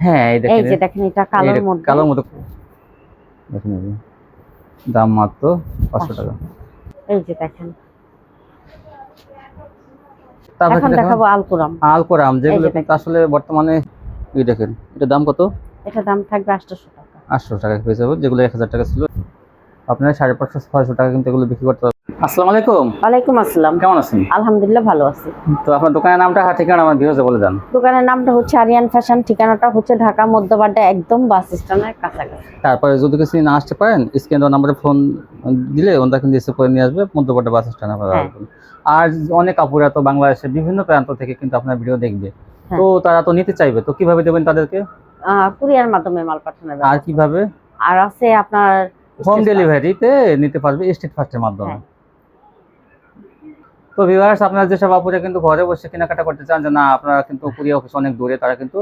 হ্যাঁ এই এই দেখেন, যে দেখেন এটা কালোর মধ্যে, কালোর মধ্যে দেখেন, এই যে দাম মাত্র 500 টাকা। এই যে দেখেন। তারপরে এখন কি দেখাবেন? দেখাবো আলকুরাম। আলকোরাম, এই যেগুলো যে কিন্তু দেখেন, আসলে বর্তমানে এই দেখেন, এটা দাম কত? এটা দাম থাকবে 800 টাকা। 800 টাকা পেয়ে যাবেন, যেগুলো 1000 টাকা ছিল আপনারা 550-600 টাকা কিন্তু এগুলো বিক্রি করতে পারবেন। আসসালামু আলাইকুম। ওয়ালাইকুম আসসালাম। কেমন আছেন? আলহামদুলিল্লাহ ভালো আছি। তো আপনার দোকানের নামটা আর ঠিকানা আমার ভিউয়ারকে বলে দেন। দোকানের নামটা হচ্ছে আরিয়ান ফ্যাশন, ঠিকানাটা হচ্ছে ঢাকা মধ্যবাড্ডা, একদম বাস স্ট্যান্ডের কাছাকাছি। তারপরে যদি কিছু না আসতে পারেন, স্ক্রিন দেওয়া নাম্বারে ফোন দিলে ওনারা কিন্তু এসে করে নিয়ে আসবে মধ্যপাড়া বাস স্ট্যান্ডে আপনারা হ্যাঁ। আসবেন। আর অনেক আপুরা তো বাংলাদেশের বিভিন্ন প্রান্ত থেকে কিন্তু আপনার ভিডিও দেখবে, হ্যাঁ। তো তারা তো নিতে চাইবে, তো কিভাবে দেবেন তাদেরকে? কুরিয়ার মাধ্যমে মাল পাঠানোর আর ব্যবস্থা। কিভাবে? আর আছে আপনার হোম স্টেজ ডেলিভারিতে নিতে পারবে স্ট্রিট ফাস্টের মাধ্যমে। হ্যাঁ। তো ভিউয়ার্স, আপনারা যেসব আপুরা কিন্তু ঘরে বসে কেনাকাটা করতে চান, যে না আপনারা কিন্তু কুরিয়ার অফিস অনেক দূরে, তারা কিন্তু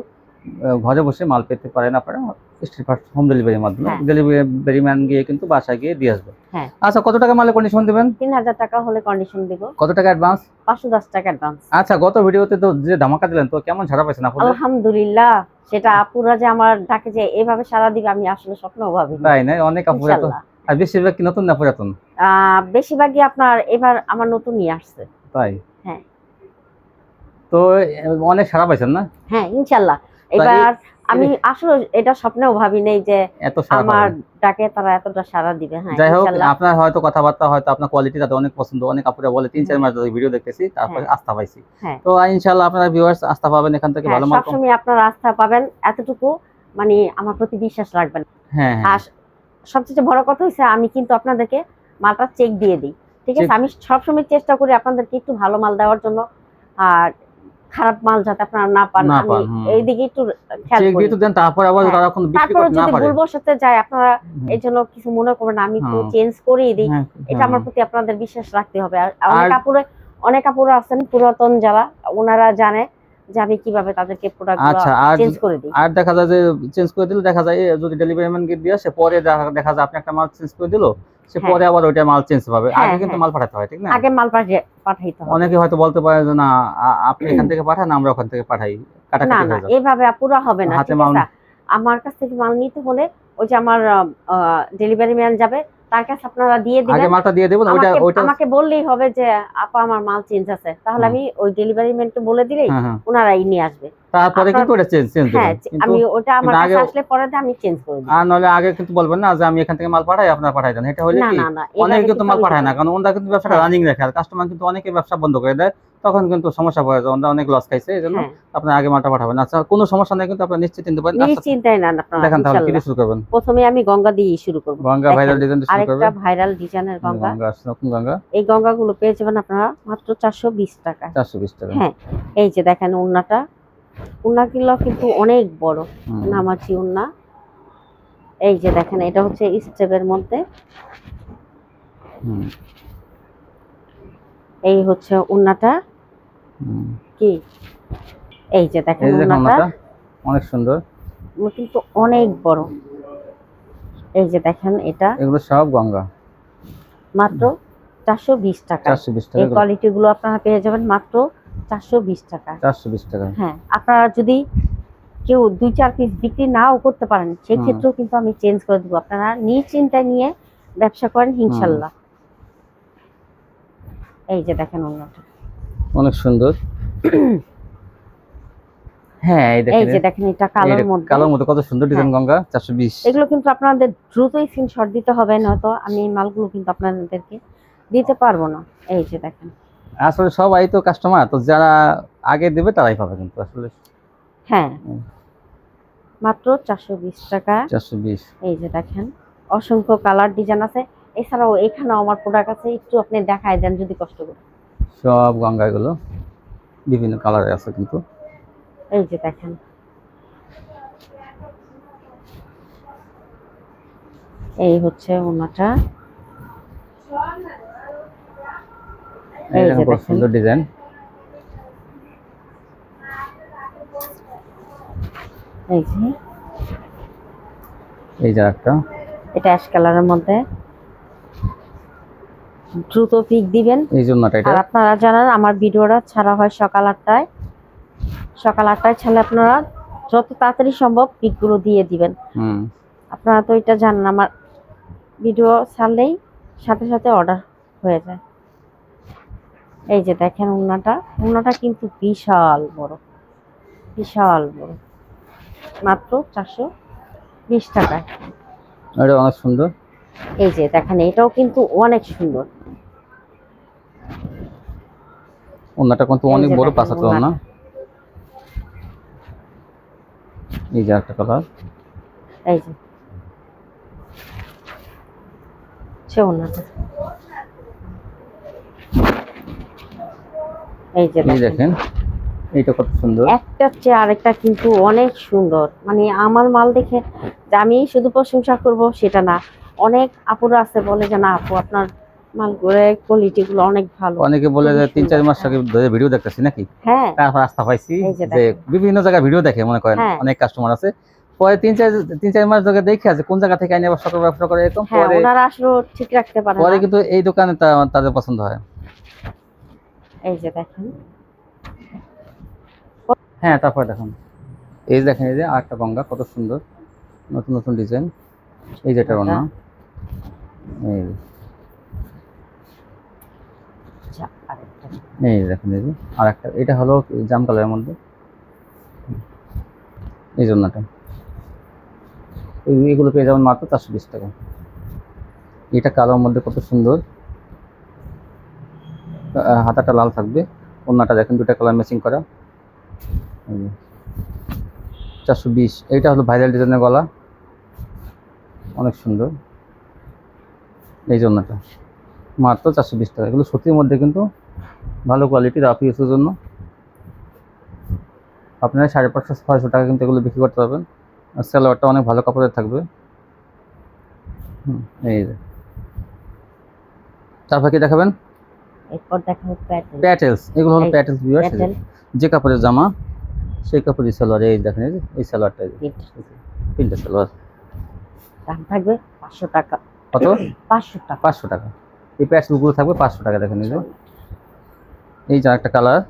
ঘরে বসে মাল পেতে পারেন আপনারা স্ট্রিট ফাস্ট হোম ডেলিভারির মাধ্যমে। হ্যাঁ। ডেলিভারি ম্যান গিয়ে কিন্তু বাসায় গিয়ে দিয়ে আসবে। হ্যাঁ। আচ্ছা, কত টাকা মালে কন্ডিশন দেবেন? 3000 টাকা হলে কন্ডিশন দিব। কত টাকা অ্যাডভান্স? 510 টাকা অ্যাডভান্স। আচ্ছা, গত ভিডিওতে তো যে ধামাকা দিলেন, তো কেমন সাড়া পাইছেন আপনারা? আলহামদুলিল্লাহ, সেটা আপুরা যে আমার ডাকে যে এভাবে সারা দিবে আমি আসলে স্বপ্নও ভাবিনি। তাই না? অনেক আপুরা তো, আর বেশিরভাগ কি নতুন না পুরাতন? বেশিরভাগই আপনার এবার আমার নতুন নিয়ে আসছে। তাই? হ্যাঁ। তো অনেক সাড়া পাইছেন না? হ্যাঁ ইনশাআল্লাহ। এবার আমি আসলে এটা স্বপ্নেও ভাবি নাই যে এত সাড়া আমার পাবেন। ডাকে তারা এতটা সাড়া দিবে। হ্যাঁ যাই হোক, ইনশাআল্লাহ। আপনার হয়তো কথাবার্তা, হয়তো আপনার কোয়ালিটি তাদের অনেক পছন্দ। অনেক আপুরা বলে 3-4 মাস ধরে ভিডিও দেখতেছি, তারপরে হ্যাঁ। আস্থা পাইছি। হ্যাঁ। তো ইনশাআল্লাহ আপনারা ভিউয়ার্স আস্থা পাবেন এখান থেকে, হ্যাঁ, ভালো মাল। সবসময় আপনারা আস্থা পাবেন, এতটুকু মানে আমার প্রতি বিশ্বাস রাখবেন। হ্যাঁ হ্যাঁ। আর সবচেয়ে বড় কথা হচ্ছে আমি কিন্তু আপনাদেরকে মালটা চেক দিয়ে দিই, ঠিক আছে? আমি সবসময় চেষ্টা করি আপনাদেরকে একটু ভালো মাল দেওয়ার জন্য, আর খারাপ মাল যাতে আপনারা না পান আমি এইদিকে একটু খেয়াল করি। তারপর আবার তারা কোনো বিক্রি করতে না যদি পারে, ভুলবশত যায় আপনারা এই জন্য কিছু মনে করবেন না, আমি একটু চেঞ্জ করিয়ে দিই। এটা আমার প্রতি আপনাদের বিশ্বাস রাখতে হবে। আর অনেক আপুরা আছেন পুরাতন যারা, ওনারা জানে যে আমি কিভাবে তাদেরকে প্রোডাক্টগুলো চেঞ্জ করে দিই। আর দেখা যায় যে চেঞ্জ করে দিলে, দেখা যায় যদি ডেলিভারি ম্যান গিয়ে দিয়ে আসে, পরে দেখা যায় আপনি একটা মাল চেঞ্জ করে দিল, সে পরে আবার ওইটা মাল চেঞ্জ পাবে। আগে কিন্তু মাল পাঠাতে হয়, ঠিক না? আগে মাল পাঠাইতে হবে। অনেকে হয়তো বলতে পারে যে না আপনি এখান থেকে পাঠান, আমরা ওখান থেকে পাঠাই, কাটাকাটি হয়ে যাবে। এভাবে পুরো হবে না, ঠিক আছে? আমার কাছ থেকে মাল নিতে হলে ওই যে আমার ডেলিভারি ম্যান যাবে, তার কাছে আপনারা দিয়ে দিবেন, আগে মালটা দিয়ে দেবেন। ওইটা আমাকে বললেই হবে যে আপা আমার মাল চেঞ্জ আছে, তাহলে আমি ওই ডেলিভারি ম্যানকে বলে দিলেই ওনারাই নিয়ে আসবে। তারপরে কিন্তু ওটা চেঞ্জ হ্যাঁ, আমি ওটা আমার কাছে আসলে পরে আমি চেঞ্জ করে দিই। আর নলে আগে কিন্তু বলবেন না যে আমি এখান থেকে মাল পাঠাই, আপনারা পাঠাই দেন। এটা হলে কি অনেকে কিন্তু মাল পাঠায় না, কারণ ওনারা কিন্তু ব্যবসাটা রানিং রাখে, আর কাস্টমার কিন্তু অনেকে ব্যবসা বন্ধ করে দেয়, তখন কিন্তু সমস্যা পড়ে যায়, ওনারা অনেক লস খাইছে। এইজন্য আপনারা আগে মালটা পাঠাবেন। আচ্ছা, কোনো সমস্যা নাই, কিন্তু আপনারা নিশ্চিত নিতে পারেন। নিশ্চিন্তাই না আপনারা। দেখেন তাহলে কি শুরু করবেন? প্রথমে আমি গঙ্গা দিয়ে শুরু করব। গঙ্গা ভাইরাল ডিজাইন দিয়ে শুরু করবেন। আরেকটা ভাইরাল ডিজাইনের গঙ্গা। নতুন গঙ্গা। এই গঙ্গাগুলো পেয়ে যাবেন আপনারা মাত্র 420 টাকা। 420 টাকা। হ্যাঁ, এই যে দেখেন ওন্নাগুলো কিন্তু অনেক বড় নামাজি ওন্না। এই যে দেখেন, এটা হচ্ছে স্টেপের মধ্যে। এই হচ্ছে ওন্নাটা। কি এই যে দেখেন ওন্নাটা অনেক সুন্দর, কিন্তু অনেক বড়। এই যে দেখেন, এগুলো সব গঙ্গা, মাত্র 420 টাকা। 420 টাকা। এই কোয়ালিটি গুলো আপনারা পেয়ে যাবেন মাত্র 420 টাকা। 420 টাকা। হ্যাঁ, আপনারা যদি কেউ 2-4 পিস বিক্রি নাও করতে পারেন, সেই ক্ষেত্রেও কিন্তু আমি চেঞ্জ করে দেব। আপনারা নিশ্চিন্তায় নিয়ে ব্যবসা করেন ইনশাআল্লাহ। এই যে দেখেন ওন্নাটা অনেক সুন্দর। হ্যাঁ, এই যে দেখেন এটা কালোর মধ্যে কত সুন্দর ডিজাইন গঙ্গা। 420। এগুলো কিন্তু আপনাদের দ্রুতই স্ক্রিনশট দিতে হবে, নয়তো আমি এই মালগুলো কিন্তু আপনাদেরকে দিতে পারবো না। এই যে দেখেন, আসলে সবাই তো কাস্টমার, তো যারা আগে দেবে তারাই পাবে কিন্তু আসলে। হ্যাঁ, মাত্র 420 টাকা। 420। এই যে দেখেন, অসংখ্য কালার ডিজাইন আছে। এছাড়াও এখানেও আমার প্রোডাক্ট আছে, একটু আপনি দেখায় দেন যদি কষ্ট করে। সব গঙ্গা এগুলো বিভিন্ন কালারে আছে কিন্তু। এই যে দেখেন, এই হচ্ছে ওন্নাটা। এই যে দেখেন, সুন্দর ডিজাইন। এই যে একটা, এটা অ্যাশ কালারের মধ্যে। দ্রুত পিক দিবেন। এই জন্য আর আপনারা জানেন আমার ভিডিওটা ছাড়া হয় সকাল 8টায়। সকাল 8টায় ছাড়লে আপনারা যত তাড়াতাড়ি সম্ভব পিকগুলো দিয়ে দিবেন। আপনারা তো এটা জানেন, আমার ভিডিও ছাড়লেই সাথে সাথে অর্ডার হয়ে যায়। এই যে দেখেন ওড়নাটা কিন্তু বিশাল বড়, বিশাল বড়, মাত্র 420 টাকায়। এটা অনেক সুন্দর। এই যে দেখেন এটাও কিন্তু অনেক সুন্দর। ওড়নাটা কিন্তু অনেক বড়, 5 হাত ওড়না। এই যে একটা কালার, এই যে ওড়নাটা, এই যে দেখেন এইটা কত সুন্দর। একটা চেয়ে আরেকটা কিন্তু অনেক সুন্দর। মানে আমার মাল দেখে যে আমি শুধু প্রশংসা করব সেটা না, অনেক আপুরা আছে বলে যে না আপু আপনার মালগুলো কোয়ালিটি গুলো অনেক ভালো। অনেকে বলে যে 3-4 মাস আগে ধরে ভিডিও দেখতেছি নাকি, হ্যাঁ তারপর আস্থা পাইছি যে বিভিন্ন জায়গায় ভিডিও দেখে, মনে করেন অনেক কাস্টমার আছে, পরে 3-4 মাস ধরে দেখে আছে কোন জায়গা থেকে আইনে ব্যবসা করে এরকম, পরে ওনারা আসলে ঠিক রাখতে পারে পরে কিন্তু এই দোকানে তাদের পছন্দ হয়। এই যে দেখেন, হ্যাঁ তারপরে দেখুন এই যে দেখেন, এই যে আরেকটা গঙ্গা কত সুন্দর, নতুন নতুন ডিজাইন। এই যেটা ওড়না, এই দেখেন, এই যে আরেকটা, এটা হলো জাম কালারের মধ্যে, এই জন্যটা এগুলো পেয়ে যাবেন মাত্র 420 টাকা। এটা কালোর মধ্যে কত সুন্দর, হাতাটা লাল থাকবে, ওড়নাটা দেখেন দুটা কালার ম্যাচিং করা, 420। এইটা হলো ভাইরাল ডিজাইনের গলা, অনেক সুন্দর। এই জন্যটা মাত্র 420 টাকা। এগুলো সুতির মধ্যে কিন্তু ভালো কোয়ালিটির, রাফ ইউজের জন্য আপনারা 550-600 টাকা কিন্তু এগুলো বিক্রি করতে পারবেন। আর সালোয়ারটা অনেক ভালো কাপড়ের থাকবে। এই যে তারপর কি দেখাবেন? এরপর দেখাবো প্যাটেলস। এগুলো হলো প্যাটেলস ভিউয়ার্স, যে কাপড়ের জামা সেই কাপড়ের সালোয়ার। এই দেখেন, এই সালোয়ারটা, তিনটা সালোয়ার, দাম থাকবে 500 টাকা। কত? 500 টাকা। 500 টাকা। এই প্যাটেলসগুলো থাকবে 500 টাকা। দেখেন এই যে একটা কালার,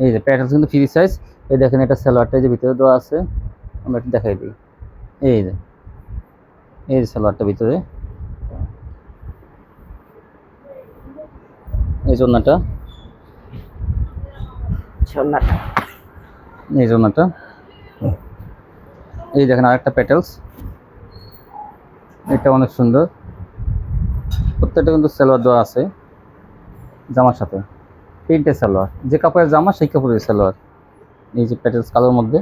এই যে প্যাটেলস কিন্তু ফ্রি সাইজ। এই দেখেন এটা সালোয়ারটা যে ভিতরে দেওয়া আছে, আমরা একটু দেখাই দিই। এই যে সালোয়ারটা ভিতরে, এই জন্যটা, এই জন্যটা, এই দেখেন আরেকটা প্যাটেলস, এটা অনেক সুন্দর। প্রত্যেকটা কিন্তু সালোয়ার দেওয়া আছে জামার সাথে, তিনটে সালোয়ার, যে কাপড়ের জামা সেই কাপড়ের সালোয়ার। এই যে প্যাটেলস কালোর মধ্যে,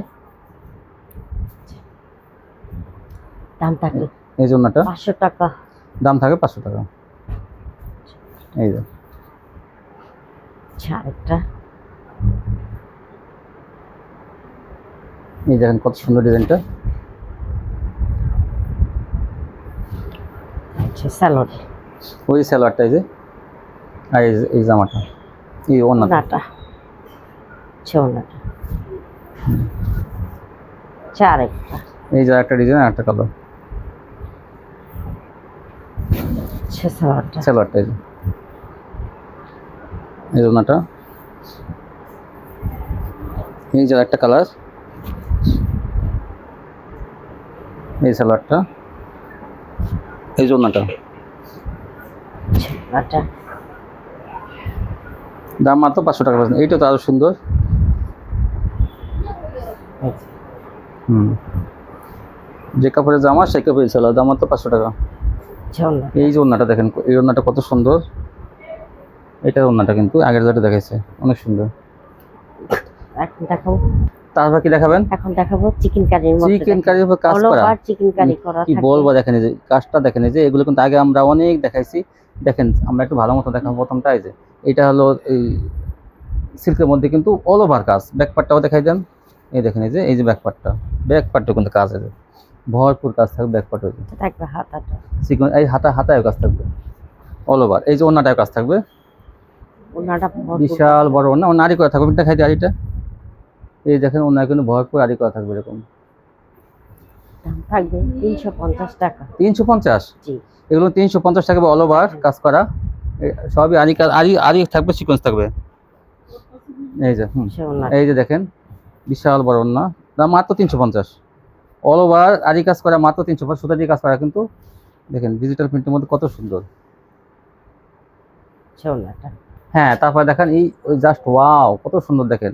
দাম থাকবে এই জন্যটা 500 টাকা। দাম থাকে 500 টাকা। এই যে আরেকটা, এই দেখেন কত সুন্দর ডিজাইনটা। আচ্ছা সালোয়ার, ওই সালোয়ারটা, এই যে আর এই জামাটা, এই ওড়নাটা, আরেকটা, এই যে একটা ডিজাইন, একটা কালার, সালোয়ারটা, এই ওড়নাটা, এই যে একটা কালার, এই সালোয়ারটা, এই ওড়নাটা। দাম মাত্র 500 টাকা। এইটা তো আরো সুন্দর। যে কাপড়ের জামা সেই কাপড়ের সালোয়ার, দাম মাত্র 500 টাকা। এই যে ওড়নাটা দেখেন, এই ওড়নাটা কত সুন্দর। এটা ওড়নাটা কিন্তু আগের যেটা দেখাইছে অনেক সুন্দর। এখন দেখাবো, তারপর কি দেখাবেন? এখন দেখাবো চিকেন কারির মধ্যে, চিকেন কারির উপর কাজ করা, চিকেন কারি করা। কি বলবো, দেখেন এই যে কাজটা, দেখেন এই যে এগুলো কিন্তু আগে আমরা অনেক দেখাইছি। দেখেন আমরা একটু ভালো মতো দেখাবো। প্রথমটা এই যে এটা হলো এই সিল্কের মধ্যে কিন্তু অল ওভার কাজ। ব্যাক পার্টটাও দেখাই দেন। এই দেখেন এই যে ব্যাক পার্টটা কিন্তু কাজ আছে, ভরপুর কাজ থাকবে ব্যাক পার্টে থাকবে। হাতাটা চিকন, এই হাতায়ও কাজ থাকবে অল ওভার। এই যে ওড়নাটাও কাজ থাকবে, ওড়নাটা বিশাল বড় ওড়না, নারী করা থাকবে। দেখাই দিই আড়িটা, এই দেখেন ওড়না কিন্তু ভরপুর আড়ি করা থাকবে এরকম। দাম থাকবে 350 টাকা। 350? জি, এগুলো 350 টাকা অল ওভার কাজ করা, সবই আড়ি থাকবে, সিকোয়েন্স থাকবে। এই যে এই যে দেখেন বিশাল বড় ওড়না, দাম মাত্র 350। অল ওভার আরি কাজ করা, মাত্র 350, সুতা দিয়ে কাজ করা কিন্তু। দেখেন ডিজিটাল প্রিন্টের মধ্যে কত সুন্দর। ওড়নাটা হ্যাঁ, তারপর দেখেন এই জাস্ট ওয়াও, কত সুন্দর দেখেন,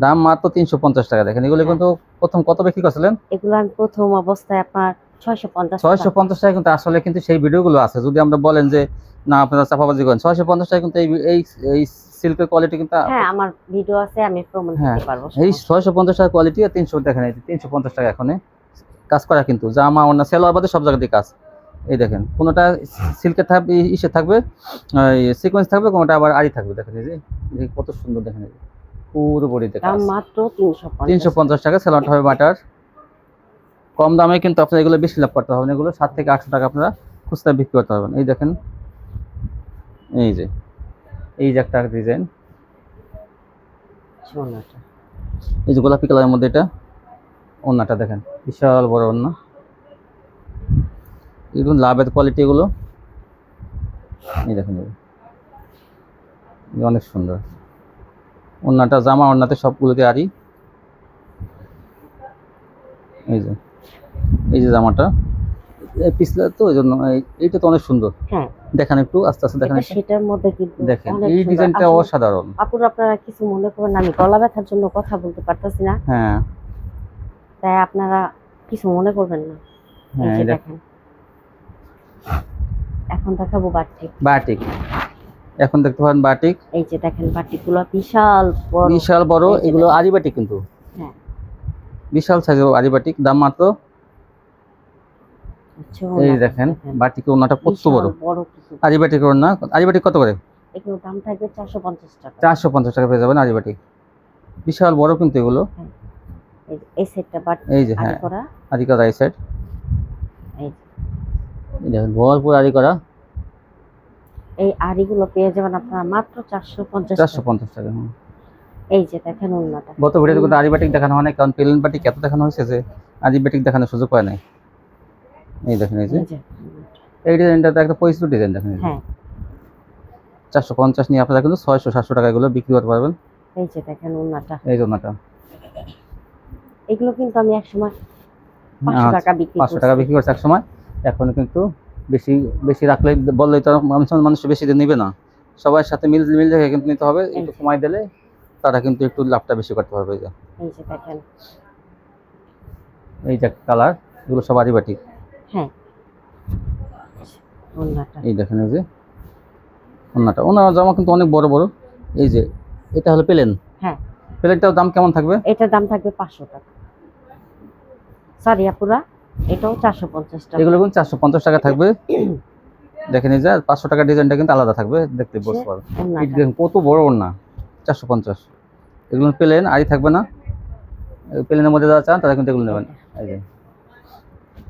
দাম মাত্র 350 টাকা। দেখেন এগুলো কিন্তু প্রথম কত বিক্রি করছিলেন? এগুলো আমি প্রথম অবস্থায় আপনার 650 650 টাকা কিন্তু। আসলে কিন্তু সেই ভিডিওগুলো আছে, যদি আমরা বলেন যে না আপনারা চাপাবাজি করেন, 650 টাকা কিন্তু এই এই সিল্কের কোয়ালিটি কিন্তু। হ্যাঁ, আমার ভিডিও আছে, আমি প্রমাণ হ্যাঁ, দিতে পারবো। এই 650 টাকা কোয়ালিটি আর 300 দেখেন, এই 350 টাকা এখন কাজ করা কিন্তু, জামা ওড়না সেলোয়ার বাদে সব জায়গাতেই কাজ। এই দেখেন কোনোটা সিল্কের থাকবে, ইসে থাকবে, সিকোয়েন্স থাকবে, কোনোটা আবার আড়ি থাকবে। দেখেন এই যে কত সুন্দর, দেখেন এই যে পুরো বডিতে কাজ। দাম মাত্র 350। 350 টাকা, সেলোয়ারটা হবে বাটার। কম দামে কিন্তু আপনার এগুলো বেশি লাভ করতে হবে, এগুলো 7 থেকে 800 টাকা আপনারা খুচরা বিক্রি করতে পারবেন। এই দেখেন এই যে একটা ডিজাইন, ওড়নাটা এই যে গোলাপি কালারের মধ্যে এটা ওড়নাটা দেখেন, বিশাল বড় ওড়না। এগুলো লাভের কোয়ালিটি এগুলো। এই দেখেন এই অনেক সুন্দর ওড়নাটা, জামা ওড়নাতে সবগুলোতে আরি। এই যে জামাটা পিছলা তো, ওই জন্য এইটা তো অনেক সুন্দর। হ্যাঁ, দেখেন একটু আস্তে আস্তে দেখেন, সেটার মধ্যে কিন্তু দেখেন অনেক এই সুন্দর। ডিজাইনটা অসাধারণ। আপুরা আপনারা কিছু মনে করবেন না, আমি গলা ব্যথার জন্য কথা বলতে পারতেছি না, হ্যাঁ তাই আপনারা কিছু মনে করবেন না। এই হ্যাঁ, যে দেখেন, এখন দেখাবো বাটিক। বাটিক এখন দেখতে পারেন, বাটিক। এই যে দেখেন বাটিকগুলো বিশাল বড়, বিশাল বড়, এই যে এগুলো দেখেন। আরি বাটিক কিন্তু। হ্যাঁ, বিশাল সাইজের আরি বাটিক, দাম মাত্র। আচ্ছা, এই ওড়নাটা দেখেন বাটিকের ওড়নাটা কত বিশাল বড়। বড় কিছু। আরি বাটিকের ওড়না, আরি বাটিক কত করে? এগুলো দাম থাকবে 450 টাকা। 450 টাকা পেয়ে যাবেন আরি বাটিক, বিশাল বড় কিন্তু এগুলো। এই সেটটা বাট এই যে, আরি হ্যাঁ করা, আরি করা এই সাইড, এই এই দেখেন ভরপুর আরি করা। এই আরিগুলো পেয়ে যাবেন আপনারা মাত্র 450 টাকা। 450 টাকা। এই যে দেখেন ওড়নাটা, গত ভিডিওতে কিন্তু আরি বাটিক দেখানো হয় না, কারণ প্লেন বাটিক এত দেখানো হয়েছে যে আরি বাটিক দেখানোর সুযোগ পায় নাই। এই দেখেন এই যে এই যে এই ডিজাইনটা তো একটা পরিচিত ডিজাইন। দেখেন হ্যাঁ, 450 নিয়ে আপনারা কিন্তু 600-700 টাকা এগুলো বিক্রি করতে পারবেন। এই যে দেখেন ওড়নাটা, এই জন্যটা এগুলো কিন্তু আমি একসময় 500 টাকা বিক্রি 500 টাকা বিক্রি করছে এক সময়। এখন কিন্তু বেশি বেশি রাখলে, বললেই তো মানুষ বেশি দিন নিবে না, সবার সাথে মিল রেখে কিন্তু নিতে হবে। একটু কমাই দিলে তারা কিন্তু একটু লাভটা বেশি করতে পারবে। এই যে দেখেন, এই যে কালার, এগুলো সব আরি বাটিক। হ্যাঁ, ওড়নাটা এই দেখেন এই যে ওনার জামা কিন্তু অনেক বড় বড়। এই যে এটা হলো প্লেন। হ্যাঁ, প্লেনটার দাম কেমন থাকবে? এটার দাম থাকবে 500 টাকা। সরি আপুরা, এটাও 450 টাকা। এগুলো কিন্তু 450 টাকা থাকবে। দেখেন এই যে 500 টাকা ডিজাইনটা কিন্তু আলাদা থাকবে, দেখতে বুঝতে পারবেন। এই দেখেন কত বড় ওড়না, 450। এগুলো প্লেন, আরি থাকবে না। প্লেনের মধ্যে যারা চান তারা কিন্তু এগুলো নেবেন। এই যে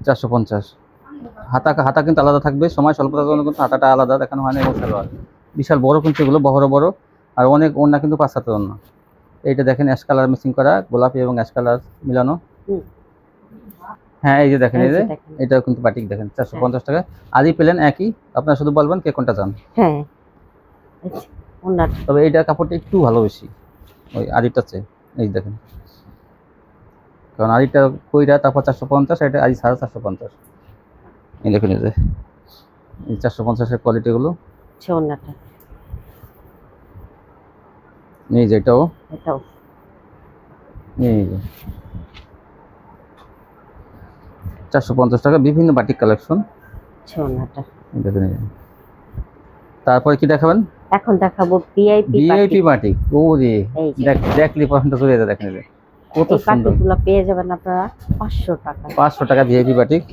450। হাতা কিন্তু আলাদা থাকবে, সময় স্বল্পতার জন্য কিন্তু হাতাটা আলাদা দেখানো হয় না। এবং সালোয়ার বিশাল বড় কিন্তু এগুলো, বড় বড়, আর অনেক ওড়না কিন্তু 5-7 ওড়না। এইটা দেখেন অ্যাশ কালার মিক্সিং করা, গোলাপি এবং অ্যাশ কালার মিলানো। হ্যাঁ, এই যে দেখেন এই যে এটাও কিন্তু বাটিক। দেখেন 450 টাকা, আদি প্লেন একই। আপনারা শুধু বলবেন কে কোনটা চান। হ্যাঁ, ওড়নাটা তবে এইটা কাপড়টা একটু ভালো বেশি ওই আদিটার চেয়ে। এই দেখেন, কারণ আদিটা কইরা তারপর 450, এটা আদি 450। এই দেখেন এই যে এই 450-এর কোয়ালিটিগুলো। ওড়নাটা, এই যে এটাও, এটাও এই যে 450 টাকা, বিভিন্ন বাটিক কালেকশন। ওড়নাটা। দেখেন এই যে। তারপরে কি দেখাবেন? এখন দেখাবো ভিআইপি বাটিক। ও রে, দেখলি পছন্দ চলে যায়। দেখেন এই যে কত সুন্দর। বাটিকগুলো পেয়ে যাবেন আপনারা 500 টাকা। 500 টাকা ভিআইপি বাটিক।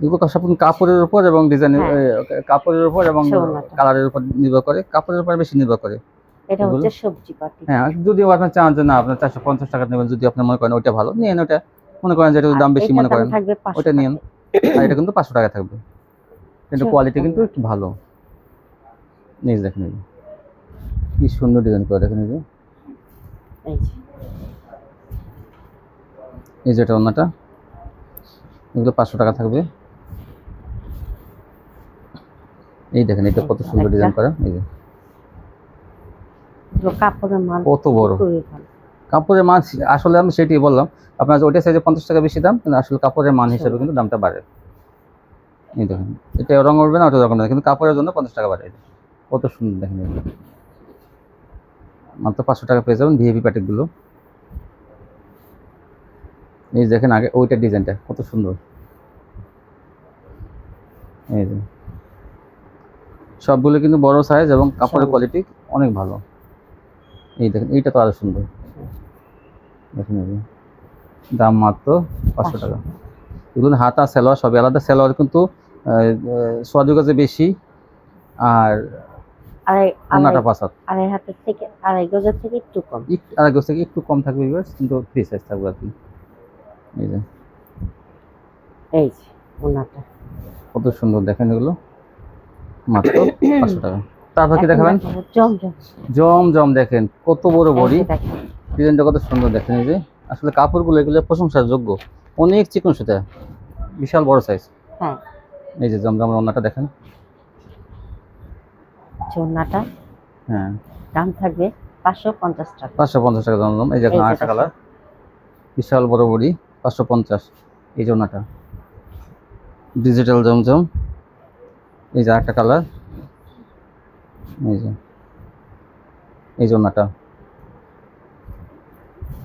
এগুলো সব কাপড়ের উপর এবং ডিজাইন, কাপড়ের উপর এবং কালারের উপর নির্ভর করে, কাপড়ের উপর বেশি নির্ভর করে। এটা হচ্ছে সবজি বাটিক। হ্যাঁ, যদি আপনি চান যে না আপনার 450 টাকা নেবেন, যদি আপনি মনে করেন ওইটা ভালো, নিয়েন ওটা। মনে করেন যে এটা দাম বেশি মনে করেন, ওটা নিয়েন। আর এটা কিন্তু 500 টাকা থাকবে, কিন্তু কোয়ালিটি কিন্তু একটু ভালো। নিজ দেখেন কি সুন্দর ডিজাইন করে। দেখেন এই যে এটা ওড়নাটা, এগুলো 500 টাকা থাকবে। এই দেখেন এটা কত সুন্দর ডিজাইন করা। এই যে কাপড়ের মাল কত বড়, কাপড়ের মান আসলে আমি সেটাই বললাম, আপনার ওইটা সাইজে 50 টাকা বেশি দাম, কিন্তু আসলে কাপড়ের মান হিসেবে কিন্তু দামটা বাড়ে। এই দেখুন, এটা রং উঠবে না, ওটা রকম না, কিন্তু কাপড়ের জন্য 50 টাকা বাড়ে। কত সুন্দর দেখেন, মাত্র 500 টাকা পেয়ে যাবেন ভিআইপি প্যাটেকগুলো। এই দেখেন আগে ওইটার ডিজাইনটা কত সুন্দর। এই যে সবগুলো কিন্তু বড় সাইজ এবং কাপড়ের কোয়ালিটি অনেক ভালো। এই দেখেন এইটা তো আরো সুন্দর, দেখেন এই যে দাম মাত্র 500 টাকা। এগুলো হাতা সালোয়ার সবই আলাদা, সালোয়ার কিন্তু সোয়াদু গজে বেশি, আর ওনাটা 5 হাত, আড়াই হাতের থেকে আড়াই গজের থেকে একটু কম, আড়াই গজ থেকে একটু কম থাকবে ভিউয়ার্স, কিন্তু ফ্রি সাইজ থাকবে আর কি। এই যে ওনাটা কত সুন্দর দেখেন, এগুলো মাত্র 500 টাকা। তারপর কি দেখাবেন? জমজম দেখেন কত বড় বড়ি, ডিজাইনটা কত সুন্দর দেখেন। এই যে আসলে কাপড়গুলো এগুলো প্রশংসার যোগ্য, অনেক চিকন সুতা, বিশাল বড় সাইজ। হ্যাঁ, এই যে জমজমের ওন্নাটা দেখেন, ওন্নাটা হ্যাঁ দাম থাকবে 550 টাকা। 550 টাকা জমজম। এই যে আরেকটা কালার, বিশাল বড় বড়ি, 550। এই যে ওন্নাটা ডিজিটাল জমজম। এই যে আরেকটা কালার, এই যে ওন্নাটা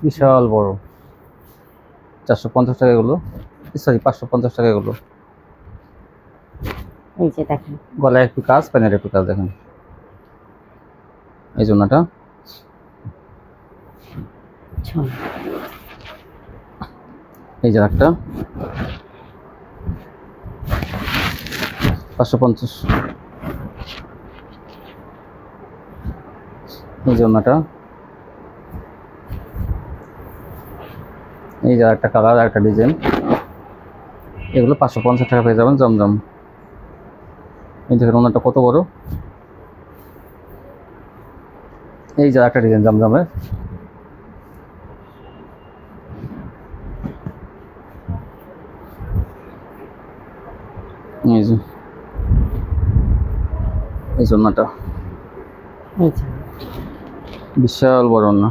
বিশাল বড়, 450 টাকা এগুলো, সরি 550 টাকা এগুলো। এই যে দেখেন গলায় একটু কাজ, প্যানের একটু কাজ দেখেন। এই জন্যটা এই যে একটা 550। এই জন্যটা, এই যে একটা কালার, একটা ডিজাইন, এগুলো 550 টাকা পেয়ে যাবেন জমজম। এই দেখেন ওনাটা কত বড়, এই যে একটা ডিজাইন জমজমের। এই যে এই ওনাটা বিশাল বড় ওনা।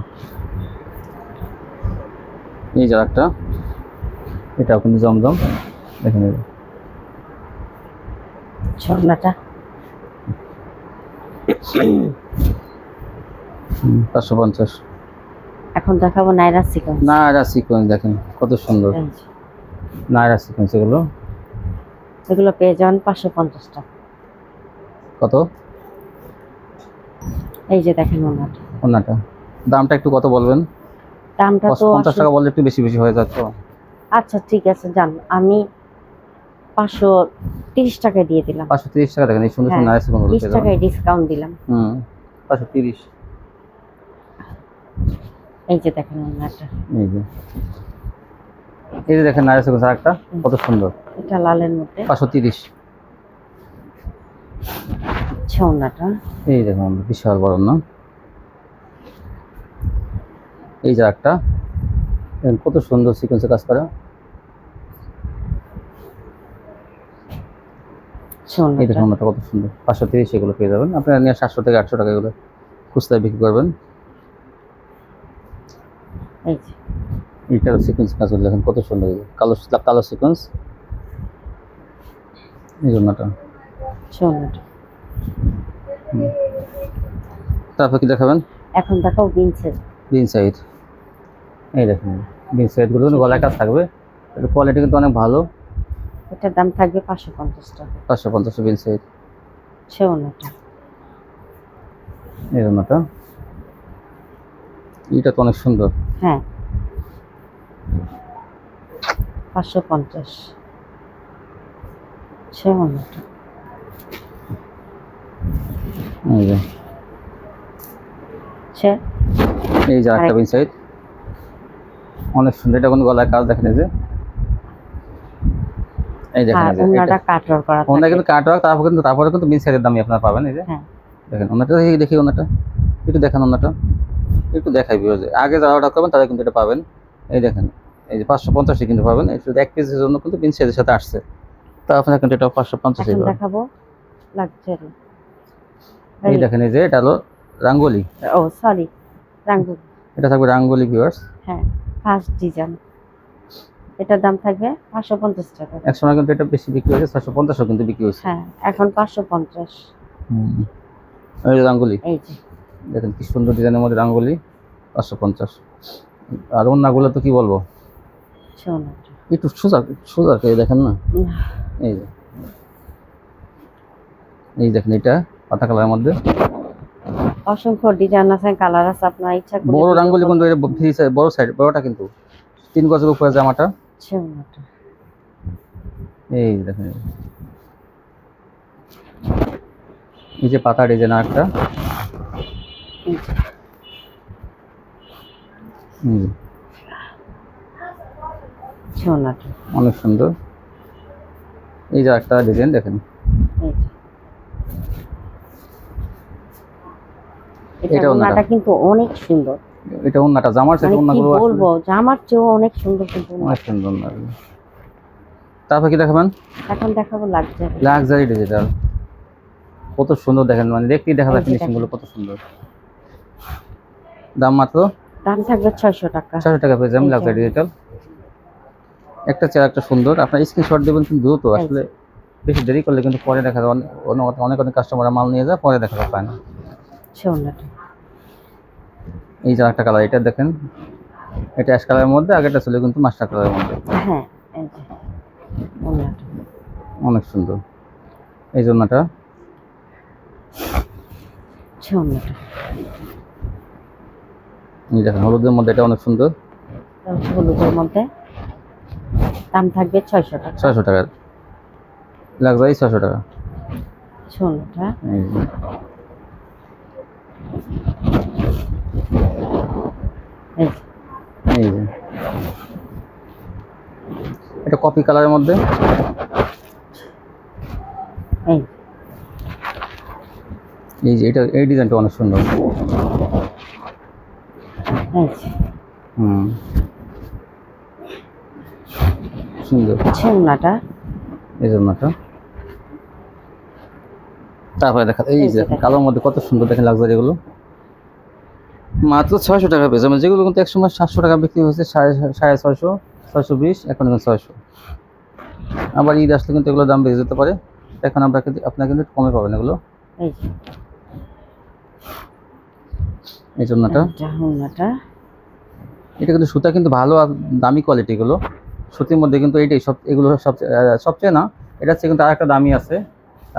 এই যে একটা, এটাও কিন্তু জমজম দেখেন। এই ওন্নাটা 550। এখন দেখাবো নায়রা সিকোয়েন্স। নায়রা সিকোয়েন্স দেখেন কত সুন্দর, নায়রা সিকোয়েন্স এগুলো পেয়ে যাবেন 550 টাকা। কত? এই যে দেখেন ওন্নাটা দামটা একটু কত বলবেন? দামটা তো 50 টাকা বললে একটু বেশি বেশি হয়ে যাচ্ছে। আচ্ছা ঠিক আছে, জান আমি 530 টাকায় দিয়ে দিলাম। 530 টাকা দেখেন, এই সুন্দর সুন্দর নায়রা সিকোয়েন্স 20 টাকায় ডিসকাউন্ট দিলাম। 530। এই যে দেখেন ওন্নাটা, এই যে দেখেন নায়রা সিকোয়েন্স আরেকটা কত সুন্দর, এটা লালের মধ্যে 530। ওন্নাটা এই দেখুন বিশাল বড় না, এই যে একটা কত সুন্দর সিকোয়েন্সে কাজ করা। এই দেখুন ওন্নাটা কত সুন্দর, 530 এগুলো পেয়ে যাবেন আপনারা, নিয়ে 700 থেকে 800 টাকা এগুলো খুচরায় বিক্রি করবেন। এইটার সিকোয়েন্স কাজ দেখেন কত সুন্দর, কালো কালো সিকোয়েন্স। এই জন্যটা তারপর কি দেখাবেন? এখন দেখাবো বিন সাইড। এই দেখেন বিন সাইড গুলো গলায় কাজ থাকবে, এটা কোয়ালিটি কিন্তু অনেক ভালো। এটার দাম থাকবে 550 টাকা। 550 বিন সাইড। এই জন্যটা, এটা তো অনেক সুন্দর। হ্যাঁ 550। এই যে একটা বিন সাইড অনেক সুন্দর, এটা কোন গলায় কাজ দেখেন। এই দেখেন ওন্নাটা কাটওয়ার্ক করা থাকে, ওন্না কিন্তু কাটওয়ার্ক, তারপরে কিন্তু বিন সাইডের দামই আপনারা পাবেন। এই যে দেখেন ওন্নাটা দেখি, ওন্নাটা একটু দেখেন, ওন্নাটা একটু দেখাই ভিউয়ার্স, আগে যারা অর্ডার করবেন তারা কিন্তু এটা পাবেন। এই দেখেন এই যে 550 কিন্তু পাবেন, এটা এক পিসের জন্য কিন্তু বিন সাইডের সাথে আসছে, তা আপনারা কিন্তু এটা 550 এখন দেখাবো লাক্সারি। এই দেখেন এই যে এটা হলো রাঙ্গোলি, ও সরি রাঙ্গোলি, এটা থাকবে রাঙ্গোলি ভিউয়ার্স। হ্যাঁ, ফার্স্ট ডিজাইন। এটার দাম থাকবে 550 টাকা। এক সময় কিন্তু এটা বেশি বিক্রি হয়েছে, 650 কিন্তু বিক্রি হয়েছে। হ্যাঁ, এখন 550। এই যে রাঙ্গোলি, এই যে দেখেন কি সুন্দর ডিজাইনের মধ্যে রাঙ্গোলি, 550। আর অন্যগুলো তো কি বলবো, সোনা। একটু সোজা সোজা করে দেখেন না, এই যে এই দেখেন এটা পাতা কালারের মধ্যে অসংখ্য ডিজাইন আছে, কালার আছে, আপনার ইচ্ছা করলে বড় রাঙ্গোলি কিন্তু এটা ফ্রি সাইজ, বড় সাইড, বড়টা কিন্তু 3 গজের উপরে জামাটা। সোনাটা এই দেখেন, এই যে পাতা ডিজাইন একটা, সোনাটা অনেক সুন্দর। এই যে একটা ডিজাইন দেখেন, এটা ওন্নাটা কিন্তু অনেক সুন্দর। এটা ওন্নাটা, জামার সাথে ওন্নাগুলো কি বলবো, জামার চেয়েও অনেক সুন্দর কিন্তু অনেক সুন্দর ওন্না। তারপর কি দেখাবেন? এখন দেখাবো লাক্সারি। লাক্সারি ডিজিটাল, কত সুন্দর দেখেন, মানে দেখতেই দেখা যায় ফিনিশিং গুলো কত সুন্দর। দাম মাত্র, দাম থাকবে 600 টাকা। 600 টাকা পেয়ে যাবেন লাক্সারি ডিজিটাল। একটা চেয়ার একটা সুন্দর, আপনার স্ক্রিনশট দেবেন কিন্তু দ্রুত, আসলে বেশি দেরি করলে কিন্তু পরে দেখা যায় অনেক অনেক কাস্টমার মাল নিয়ে যায়, পরে দেখা পায় না। সোনাটা এই যে একটা কালার, এটা দেখেন, এটা অ্যাশ কালারের মধ্যে, আগেটা ছিল কিন্তু মাস্টার কালারের মধ্যে। হ্যাঁ, এই যে ওন্নাটা অনেক সুন্দর। এই জন্যটা সোনাটা এই দেখেন হলুদের মধ্যে, এটা অনেক সুন্দর। হলুদের মধ্যে দাম থাকবে 600 টাকা। 600 টাকা লাক্সারি, 600 টাকা। সোনাটা এই যে এই যে এটা কফি কালারের মধ্যে, এই যে এটা, এই ডিজাইনটা অনেক সুন্দর। সুন্দর সোনাটা, এই জন্যটা। তারপরে দেখা, এই যে কালোর মধ্যে কত সুন্দর দেখেন লাক্সারি গুলো, মাত্র 600 টাকা পেয়েছে। যেগুলো কিন্তু একসময় 700 টাকা বিক্রি হয়েছে, 650, 620, এখন 600। আবার ঈদ আসলে কিন্তু এগুলোর দাম বেড়ে যেতে পারে, এখন আমরা কিন্তু আপনারা কিন্তু কমে পাবেন এগুলো। এই জন্যটা, এটা কিন্তু সুতা কিন্তু ভালো আর দামি কোয়ালিটি গুলো, সুতির মধ্যে কিন্তু এইটাই সব, এগুলো সবচেয়ে না, এটা হচ্ছে কিন্তু আরেকটা দামি আছে,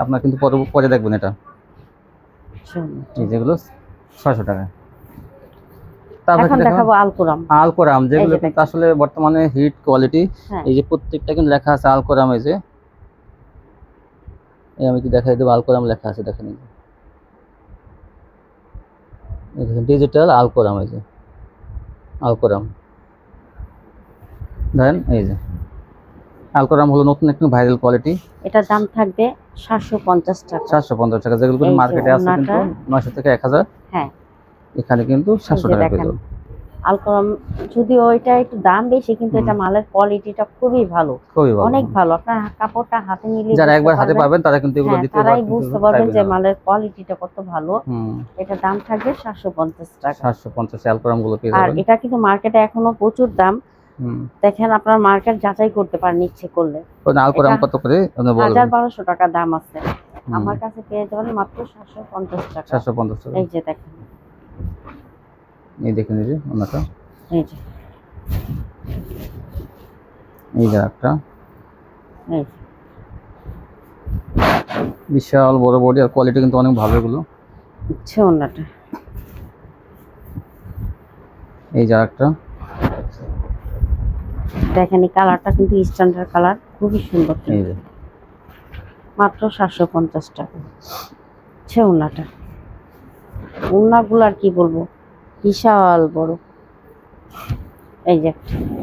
আপনার কিন্তু পরে দেখবেন এটা, যেগুলো 600 টাকা। এখন দেখাবো আলকোরাম। আলকোরাম যেগুলো কিন্তু আসলে বর্তমানে হিট কোয়ালিটি, এই যে প্রত্যেকটা কিন্তু লেখা আছে আলকোরাম, এই যে আমি কি দেখাই দেবো, আলকোরাম লেখা আছে দেখেন, এই দেখেন ডিজিটাল আলকোরাম, এই যে আলকোরাম দেখেন, এই যে আলকোরাম হলো নতুন একটা ভাইরাল কোয়ালিটি। এটার দাম থাকবে 750 টাকা। 750 টাকা, যেগুলো কিন্তু মার্কেটে আছে কিন্তু 900 থেকে 1000। হ্যাঁ, এখানে কিন্তু 700 টাকা পেয়ে যাবেন। আলকোরাম যদিও এটা একটু দাম বেশি, কিন্তু এটা মালের কোয়ালিটিটা খুবই ভালো, অনেক ভালো। আপনার কাপড়টা হাতে নিলে, যারা একবার হাতে পাবেন তারা কিন্তু এগুলো দিতে পারবেন, তারাই বুঝতে পারবেন যে মালের কোয়ালিটিটা কত ভালো। এটা দাম থাকবে 750 টাকা। 750 আলকোরাম গুলো পেয়ে যাবেন। আর এটা কিন্তু মার্কেটে এখনো প্রচুর দাম, দেখেন আপনার মার্কেট যাচাই করতে পারেন ইচ্ছে করলে। আলকোরাম কত করে আপনি বলবেন? 1200 টাকা দাম আছে, আমার কাছে পেয়ে যাবেন মাত্র 750 টাকা। 750 টাকা। এই যে দেখেন, এই দেখেন, এই যে ওনাটা, এই যে এই যে একটা বিশাল বড় বডি, আর কোয়ালিটি কিন্তু অনেক ভালো এগুলো। আচ্ছা, ওনাটা এই যে একটা দেখেন, এই কালারটা কিন্তু স্ট্যান্ডার্ড কালার, খুবই সুন্দর। এই যে মাত্র 750 টাকা। আচ্ছা, ওনাটা, ওনাগুলো আর কি বলবো, বিশাল বড়। এই যে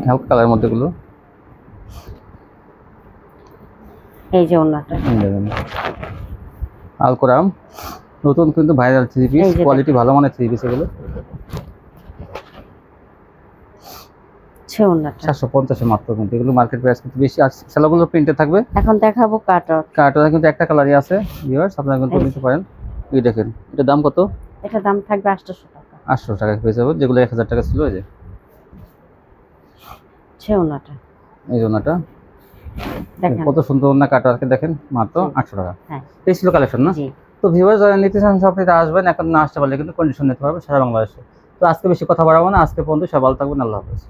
হালকা কালারের মধ্যে গুলো, এই যে ওনাটা আলকোরাম নতুন কিন্তু ভাইরাল থ্রি পিস, কোয়ালিটি ভালো মানের থ্রি পিস এগুলো। 750 মাত্র, কিন্তু এগুলো মার্কেট প্রাইস কিন্তু বেশি, আর সেলাগুলো প্রিন্টে থাকবে। এখন দেখাবো কাটার। কাটার কিন্তু একটা কালারই আছে ভিউয়ার্স, আপনারা কিন্তু নিতে পারেন। এই দেখেন, এটা দাম কত? এটা দাম থাকবে 800 টাকা। 800 টাকা পেয়ে যাবো, যেগুলো 1000 টাকা ছিল। এই যে ছেওনাটা এই জন্যটা দেখেন কত সুন্দর না কাটওয়ার্কে, দেখেন মাত্র জি। 800 টাকা। হ্যাঁ এই ছিল কালেকশন না। জি তো ভিউয়ার্স যারা নিতে চান শপটিতে আসবেন, এখন না আসতে পারলে কিন্তু কন্ডিশন নিতে পারবে সারা বাংলাদেশে। তো আজকে বেশি কথা বাড়াবো না, আজকে পর্যন্ত সবাই ভালো থাকবেন, আল্লাহ হাফেজ।